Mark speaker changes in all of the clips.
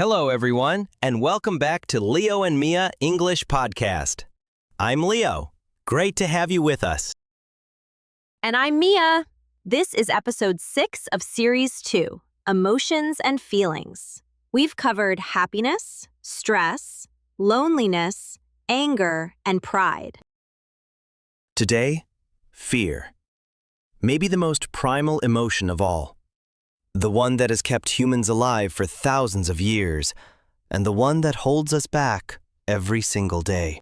Speaker 1: Hello, everyone, and welcome back to Leo and Mia English Podcast. I'm Leo. Great to have you with us.
Speaker 2: And I'm Mia. This is episode 6 of series 2, Emotions and Feelings. We've covered happiness, stress, loneliness, anger, and pride.
Speaker 1: Today, fear. Maybe the most primal emotion of all. The one that has kept humans alive for thousands of years, and the one that holds us back every single day.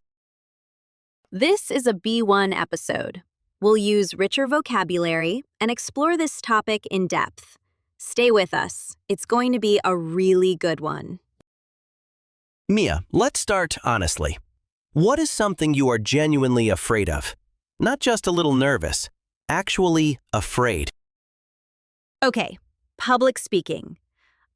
Speaker 2: This is a B1 episode. We'll use richer vocabulary and explore this topic in depth. Stay with us. It's going to be a really good one.
Speaker 1: Mia, let's start honestly. What is something you are genuinely afraid of? Not just a little nervous, actually afraid.
Speaker 2: Okay, public speaking.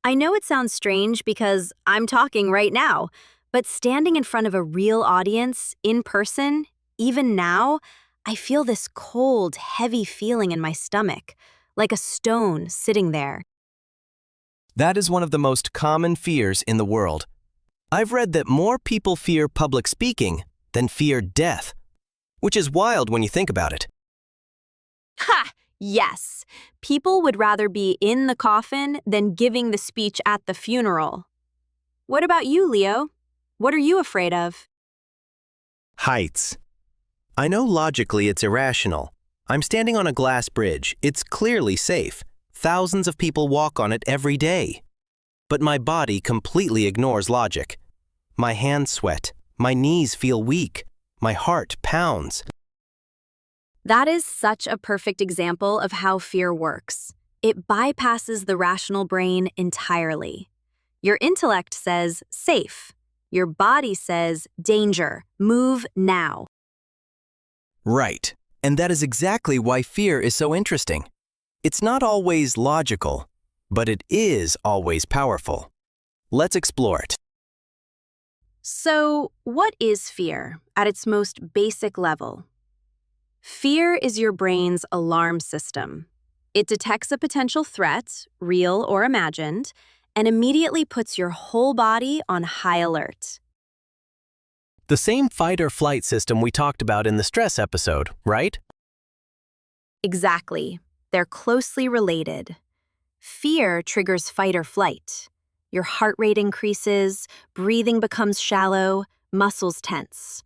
Speaker 2: I know it sounds strange because I'm talking right now, but standing in front of a real audience, in person, even now, I feel this cold, heavy feeling in my stomach, like a stone sitting there.
Speaker 1: That is one of the most common fears in the world. I've read that more people fear public speaking than fear death, which is wild when you think about it.
Speaker 2: Ha! Yes. People would rather be in the coffin than giving the speech at the funeral. What about you, Leo? What are you afraid of?
Speaker 1: Heights. I know logically it's irrational. I'm standing on a glass bridge. It's clearly safe. Thousands of people walk on it every day. But my body completely ignores logic. My hands sweat. My knees feel weak. My heart pounds.
Speaker 2: That is such a perfect example of how fear works. It bypasses the rational brain entirely. Your intellect says, safe. Your body says, danger. Move now.
Speaker 1: Right. And that is exactly why fear is so interesting. It's not always logical, but it is always powerful. Let's explore it.
Speaker 2: So, what is fear at its most basic level? Fear is your brain's alarm system. It detects a potential threat, real or imagined, and immediately puts your whole body on high alert.
Speaker 1: The same fight or flight system we talked about in the stress episode, right?
Speaker 2: Exactly. They're closely related. Fear triggers fight or flight. Your heart rate increases, breathing becomes shallow, muscles tense.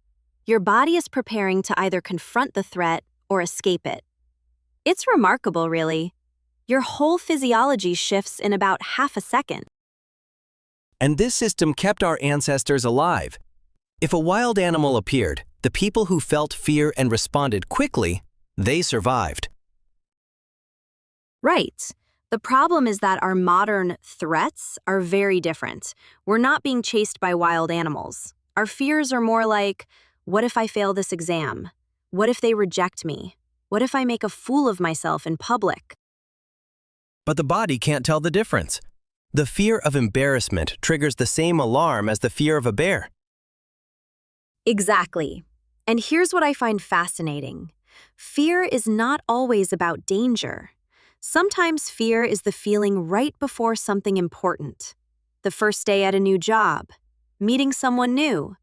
Speaker 2: Your body is preparing to either confront the threat or escape it. It's remarkable, really. Your whole physiology shifts in about half a second.
Speaker 1: And this system kept our ancestors alive. If a wild animal appeared, the people who felt fear and responded quickly, they survived.
Speaker 2: Right. The problem is that our modern threats are very different. We're not being chased by wild animals. Our fears are more like, what if I fail this exam? What if they reject me? What if I make a fool of myself in public?
Speaker 1: But the body can't tell the difference. The fear of embarrassment triggers the same alarm as the fear of a bear.
Speaker 2: Exactly. And here's what I find fascinating. Fear is not always about danger. Sometimes fear is the feeling right before something important. The first day at a new job, meeting someone new,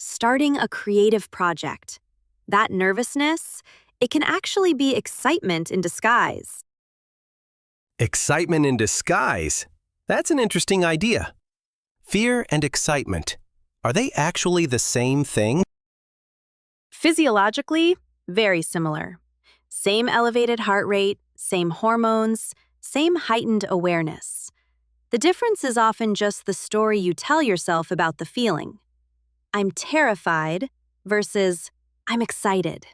Speaker 2: starting a creative project. That nervousness, it can actually be excitement in disguise.
Speaker 1: Excitement in disguise? That's an interesting idea. Fear and excitement, are they actually the same thing?
Speaker 2: Physiologically, very similar. Same elevated heart rate, same hormones, same heightened awareness. The difference is often just the story you tell yourself about the feeling. I'm terrified versus I'm excited.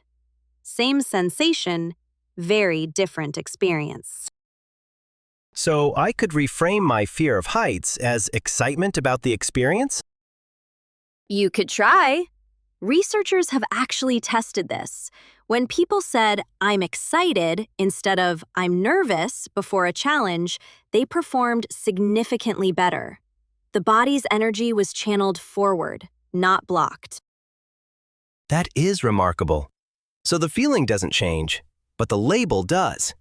Speaker 2: Same sensation, very different experience.
Speaker 1: So I could reframe my fear of heights as excitement about the experience?
Speaker 2: You could try. Researchers have actually tested this. When people said, I'm excited, instead of I'm nervous before a challenge, they performed significantly better. The body's energy was channeled forward, not blocked.
Speaker 1: That is remarkable. So the feeling doesn't change, but the label does.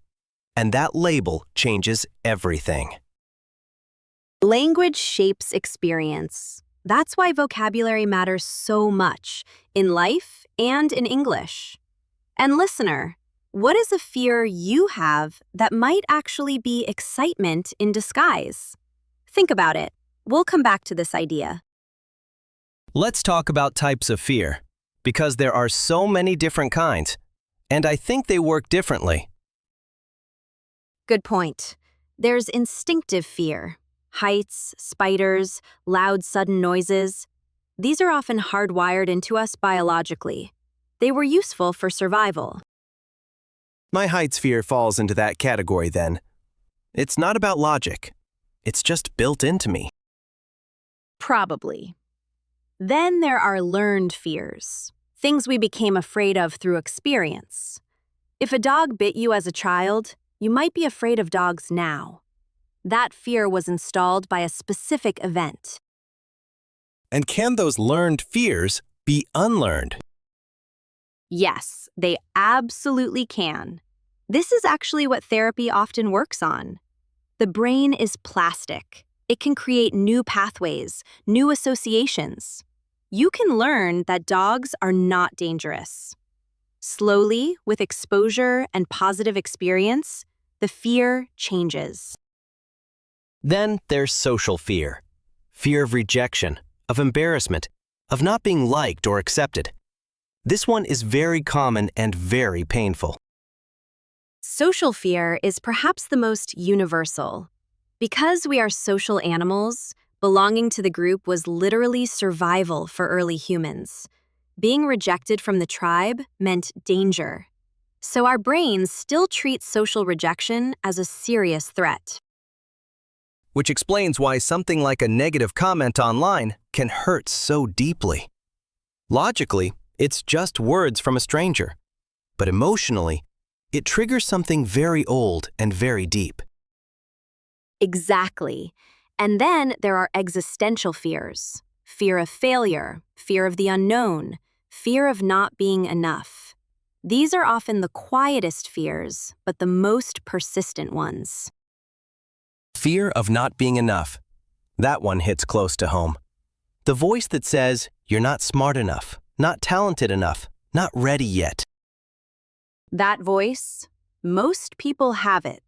Speaker 1: And that label changes everything.
Speaker 2: Language shapes experience. That's why vocabulary matters so much in life and in English. And listener, what is a fear you have that might actually be excitement in disguise? Think about it. We'll come back to this idea.
Speaker 1: Let's talk about types of fear, because there are so many different kinds, and I think they work differently.
Speaker 2: Good point. There's instinctive fear. Heights, spiders, loud sudden noises. These are often hardwired into us biologically. They were useful for survival.
Speaker 1: My heights fear falls into that category then. It's not about logic. It's just built into me.
Speaker 2: Probably. Then there are learned fears, things we became afraid of through experience. If a dog bit you as a child, you might be afraid of dogs now. That fear was installed by a specific event.
Speaker 1: And can those learned fears be unlearned?
Speaker 2: Yes, they absolutely can. This is actually what therapy often works on. The brain is plastic. It can create new pathways, new associations. You can learn that dogs are not dangerous. Slowly, with exposure and positive experience, the fear changes.
Speaker 1: Then there's social fear. Fear of rejection, of embarrassment, of not being liked or accepted. This one is very common and very painful.
Speaker 2: Social fear is perhaps the most universal. Because we are social animals, belonging to the group was literally survival for early humans. Being rejected from the tribe meant danger. So our brains still treat social rejection as a serious threat.
Speaker 1: Which explains why something like a negative comment online can hurt so deeply. Logically, it's just words from a stranger. But emotionally, it triggers something very old and very deep.
Speaker 2: Exactly. And then there are existential fears. Fear of failure, fear of the unknown, fear of not being enough. These are often the quietest fears, but the most persistent ones.
Speaker 1: Fear of not being enough. That one hits close to home. The voice that says, you're not smart enough, not talented enough, not ready yet.
Speaker 2: That voice, most people have it.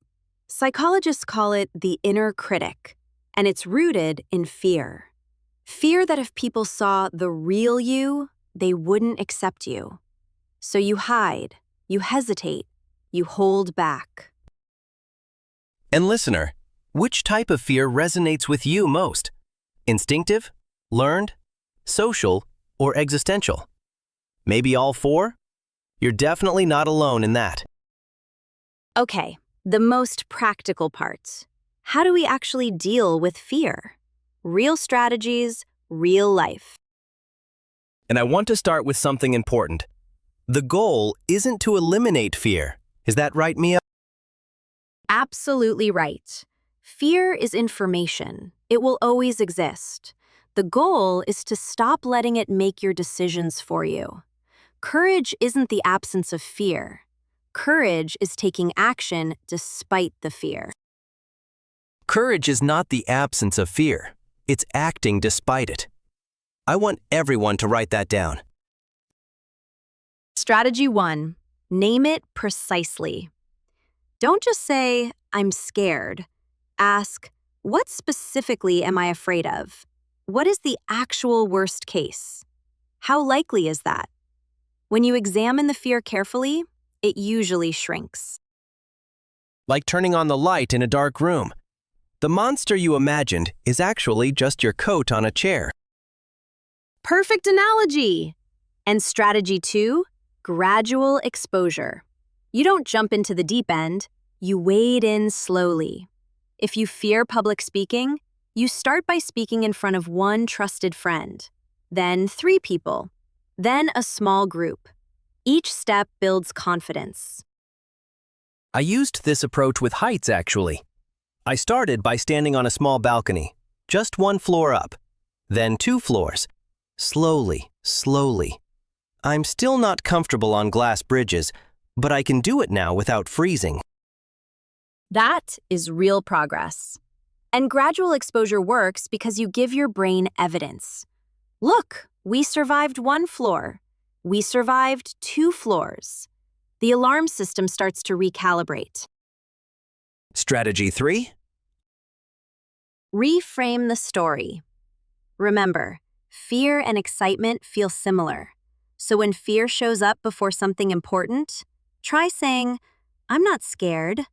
Speaker 2: Psychologists call it the inner critic, and it's rooted in fear. Fear that if people saw the real you, they wouldn't accept you. So you hide, you hesitate, you hold back.
Speaker 1: And listener, which type of fear resonates with you most? Instinctive, learned, social, or existential? Maybe all four? You're definitely not alone in that.
Speaker 2: Okay, the most practical part. How do we actually deal with fear? Real strategies, real life.
Speaker 1: And I want to start with something important. The goal isn't to eliminate fear. Is that right, Mia?
Speaker 2: Absolutely right. Fear is information. It will always exist. The goal is to stop letting it make your decisions for you. Courage isn't the absence of fear. Courage is taking action despite the fear.
Speaker 1: Courage is not the absence of fear. It's acting despite it. I want everyone to write that down.
Speaker 2: Strategy 1. Name it precisely. Don't just say, I'm scared. Ask, what specifically am I afraid of? What is the actual worst case? How likely is that? When you examine the fear carefully, it usually shrinks.
Speaker 1: Like turning on the light in a dark room. The monster you imagined is actually just your coat on a chair.
Speaker 2: Perfect analogy! And strategy 2, gradual exposure. You don't jump into the deep end, you wade in slowly. If you fear public speaking, you start by speaking in front of one trusted friend, then 3 people, then a small group. Each step builds confidence.
Speaker 1: I used this approach with heights, actually. I started by standing on a small balcony, just 1 floor up, then 2 floors. Slowly, slowly. I'm still not comfortable on glass bridges, but I can do it now without freezing.
Speaker 2: That is real progress. And gradual exposure works because you give your brain evidence. Look, we survived 1 floor. We survived 2 floors. The alarm system starts to recalibrate.
Speaker 1: Strategy 3.
Speaker 2: Reframe the story. Remember, fear and excitement feel similar. So when fear shows up before something important, try saying, "I'm not scared,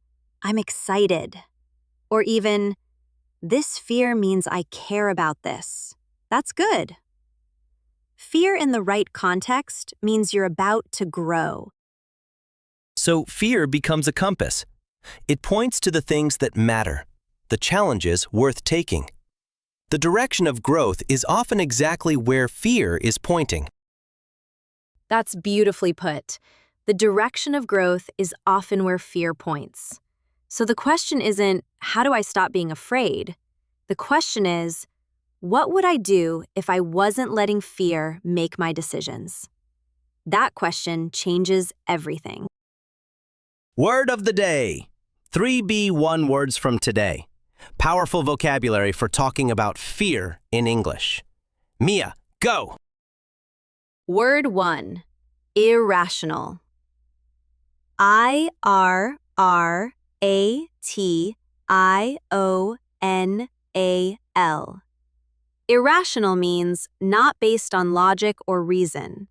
Speaker 2: I'm excited." Or even, "This fear means I care about this." That's good. Fear in the right context means you're about to grow.
Speaker 1: So fear becomes a compass. It points to the things that matter, the challenges worth taking. The direction of growth is often exactly where fear is pointing.
Speaker 2: That's beautifully put. The direction of growth is often where fear points. So the question isn't, how do I stop being afraid? The question is, what would I do if I wasn't letting fear make my decisions? That question changes everything.
Speaker 1: Word of the day. 3 B1 words from today. Powerful vocabulary for talking about fear in English. Mia, go!
Speaker 2: Word 1, irrational. IRRATIONAL. Irrational means not based on logic or reason.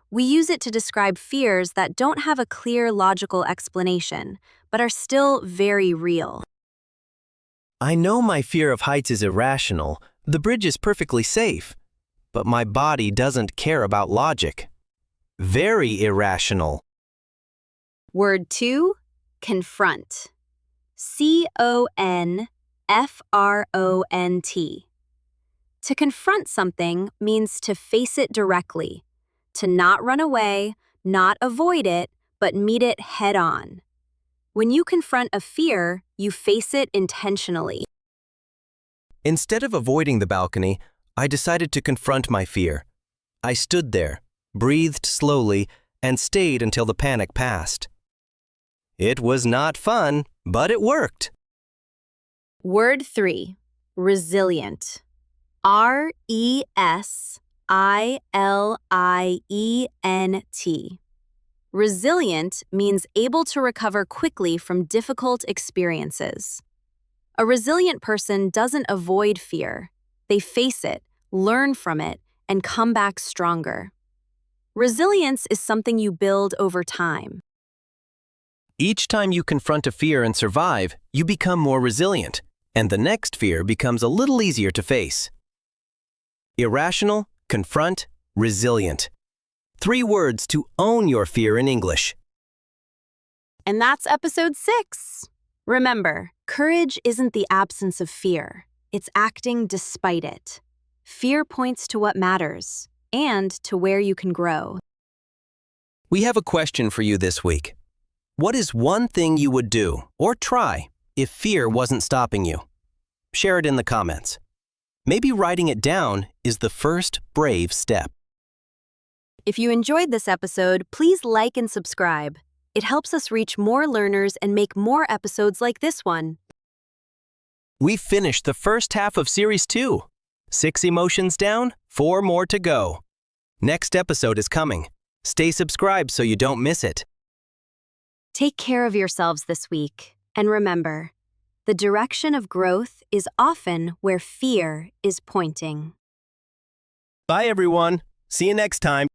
Speaker 2: We use it to describe fears that don't have a clear logical explanation, but are still very real.
Speaker 1: I know my fear of heights is irrational. The bridge is perfectly safe. But my body doesn't care about logic. Very irrational.
Speaker 2: Word 2, confront. CONFRONT. To confront something means to face it directly, to not run away, not avoid it, but meet it head on. When you confront a fear, you face it intentionally.
Speaker 1: Instead of avoiding the balcony, I decided to confront my fear. I stood there, breathed slowly, and stayed until the panic passed. It was not fun, but it worked.
Speaker 2: Word 3, resilient. RESILIENT. Resilient means able to recover quickly from difficult experiences. A resilient person doesn't avoid fear. They face it, learn from it, and come back stronger. Resilience is something you build over time.
Speaker 1: Each time you confront a fear and survive, you become more resilient, and the next fear becomes a little easier to face. Irrational, confront, resilient. 3 words to own your fear in English.
Speaker 2: And that's episode 6. Remember, courage isn't the absence of fear. It's acting despite it. Fear points to what matters and to where you can grow.
Speaker 1: We have a question for you this week. What is one thing you would do or try if fear wasn't stopping you? Share it in the comments. Maybe writing it down is the first brave step.
Speaker 2: If you enjoyed this episode, please like and subscribe. It helps us reach more learners and make more episodes like this one.
Speaker 1: We finished the first half of Series 2. 6 emotions down, 4 more to go. Next episode is coming. Stay subscribed so you don't miss it.
Speaker 2: Take care of yourselves this week. And remember, the direction of growth is often where fear is pointing.
Speaker 1: Bye, everyone. See you next time.